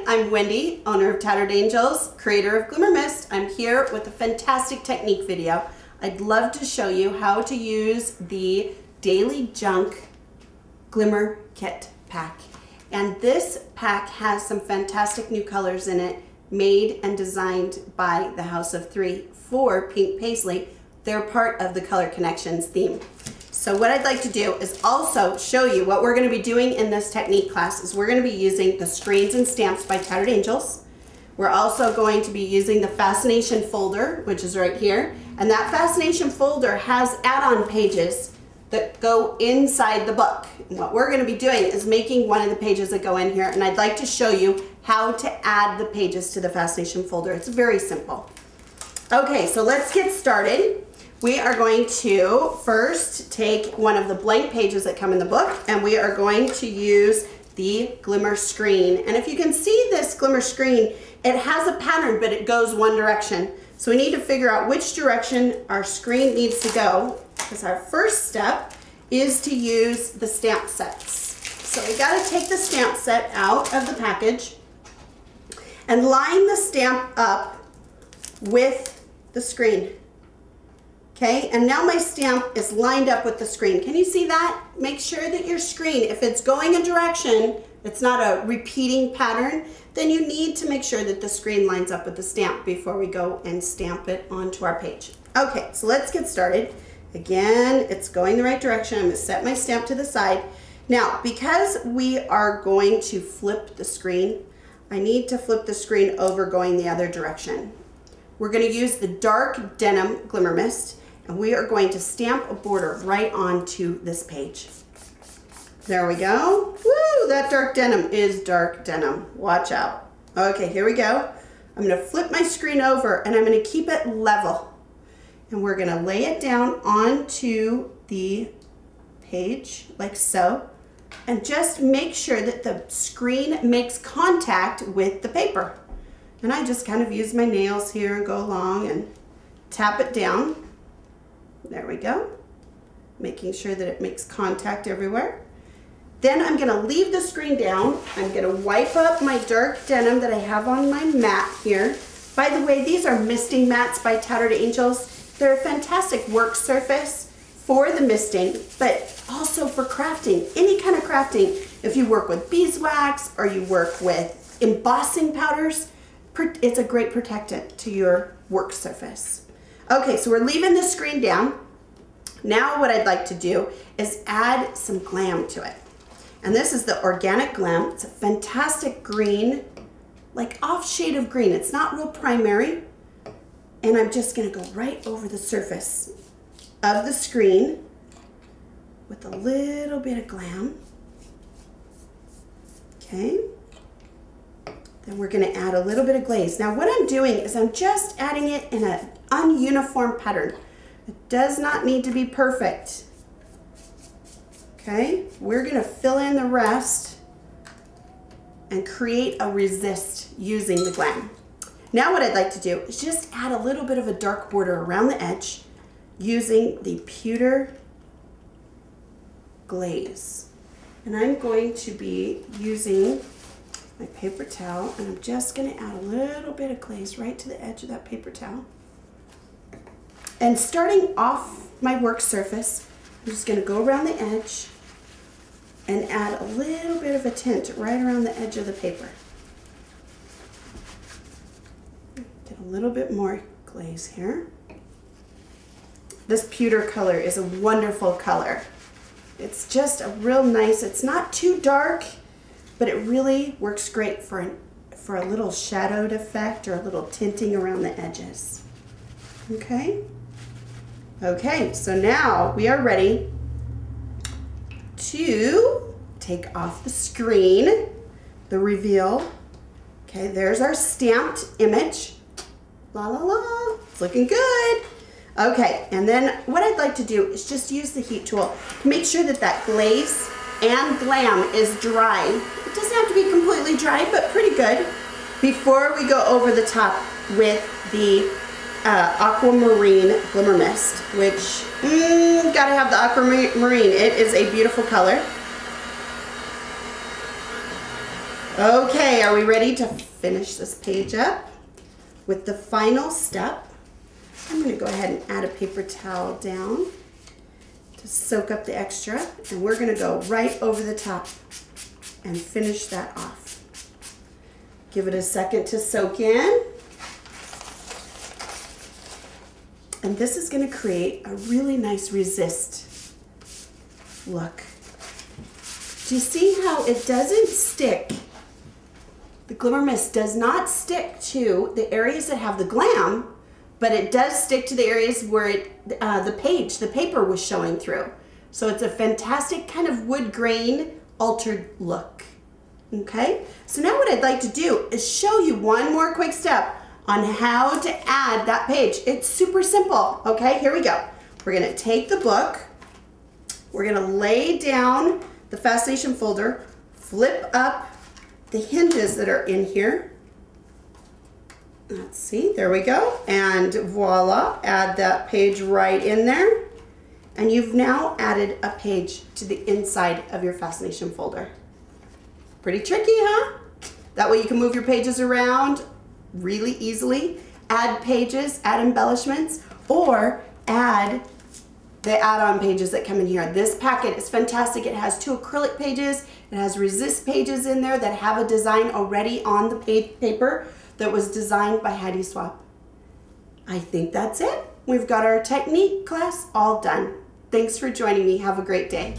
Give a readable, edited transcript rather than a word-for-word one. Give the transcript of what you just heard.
I'm Wendy, owner of Tattered Angels, creator of Glimmer Mist. I'm here with a fantastic technique video. I'd love to show you how to use the Daily Junque Glimmer Kit Pack. And this pack has some fantastic new colors in it, made and designed by the House of Three for Pink Paisley. They're part of the Color Connections theme. So what I'd like to do is also show you what we're going to be doing in this technique class is we're going to be using the Screens and Stamps by Tattered Angels. We're also going to be using the Fascination folder, which is right here. And that Fascination folder has add-on pages that go inside the book. And what we're going to be doing is making one of the pages that go in here, and I'd like to show you how to add the pages to the Fascination folder. It's very simple. Okay, so let's get started. We are going to first take one of the blank pages that come in the book, and we are going to use the glimmer screen. And if you can see this glimmer screen, it has a pattern, but it goes one direction. So we need to figure out which direction our screen needs to go, because our first step is to use the stamp sets. So we got to take the stamp set out of the package and line the stamp up with the screen. Okay, and now my stamp is lined up with the screen. Can you see that? Make sure that your screen, if it's going a direction, it's not a repeating pattern, then you need to make sure that the screen lines up with the stamp before we go and stamp it onto our page. Okay, so let's get started. Again, it's going the right direction. I'm going to set my stamp to the side. Now, because we are going to flip the screen, I need to flip the screen over going the other direction. We're going to use the dark denim Glimmer Mist, and we are going to stamp a border right onto this page. There we go. Woo, that dark denim is dark denim. Watch out. Okay, here we go. I'm going to flip my screen over, and I'm going to keep it level. And we're going to lay it down onto the page like so, and just make sure that the screen makes contact with the paper. And I just kind of use my nails here and go along and tap it down. There we go. Making sure that it makes contact everywhere. Then I'm going to leave the screen down. I'm going to wipe up my dark denim that I have on my mat here. By the way, these are misting mats by Tattered Angels. They're a fantastic work surface for the misting, but also for crafting, any kind of crafting. If you work with beeswax or you work with embossing powders, it's a great protectant to your work surface. Okay, so we're leaving the screen down. Now what I'd like to do is add some glam to it. And this is the Organic Glam. It's a fantastic green, like off shade of green. It's not real primary. And I'm just gonna go right over the surface of the screen with a little bit of glam. Okay. Then we're going to add a little bit of glaze. Now what I'm doing is I'm just adding it in an ununiform pattern. It does not need to be perfect. Okay, we're going to fill in the rest and create a resist using the glam. Now what I'd like to do is just add a little bit of a dark border around the edge using the pewter glaze. And I'm going to be using my paper towel, and I'm just going to add a little bit of glaze right to the edge of that paper towel. And starting off my work surface, I'm just going to go around the edge and add a little bit of a tint right around the edge of the paper. Get a little bit more glaze here. This pewter color is a wonderful color. It's just a real nice, it's not too dark, but it really works great for a little shadowed effect or a little tinting around the edges. Okay? Okay, so now we are ready to take off the screen, the reveal. Okay, there's our stamped image. La la la, it's looking good. Okay, and then what I'd like to do is just use the heat tool to make sure that that glaze and glam is dry. It doesn't have to be completely dry, but pretty good, before we go over the top with the aquamarine Glimmer Mist, which, gotta have the aquamarine. It is a beautiful color. Okay, are we ready to finish this page up with the final step? I'm going to go ahead and add a paper towel down to soak up the extra, and we're going to go right over the top and finish that off. Give it a second to soak in. And this is going to create a really nice resist look. Do you see how it doesn't stick? The Glimmer Mist does not stick to the areas that have the glam, but it does stick to the areas where the paper was showing through. So it's a fantastic kind of wood grain altered look. Okay, so now what I'd like to do is show you one more quick step on how to add that page. It's super simple. Okay, here we go. We're gonna take the book, we're gonna lay down the Fascination folder, flip up the hinges that are in here. Let's see, there we go. And voila, add that page right in there. And you've now added a page to the inside of your Fascination folder. Pretty tricky, huh? That way you can move your pages around really easily, add pages, add embellishments, or add the add-on pages that come in here. This packet is fantastic. It has 2 acrylic pages. It has resist pages in there that have a design already on the paper that was designed by Hattie Swap. I think that's it. We've got our technique class all done. Thanks for joining me. Have a great day.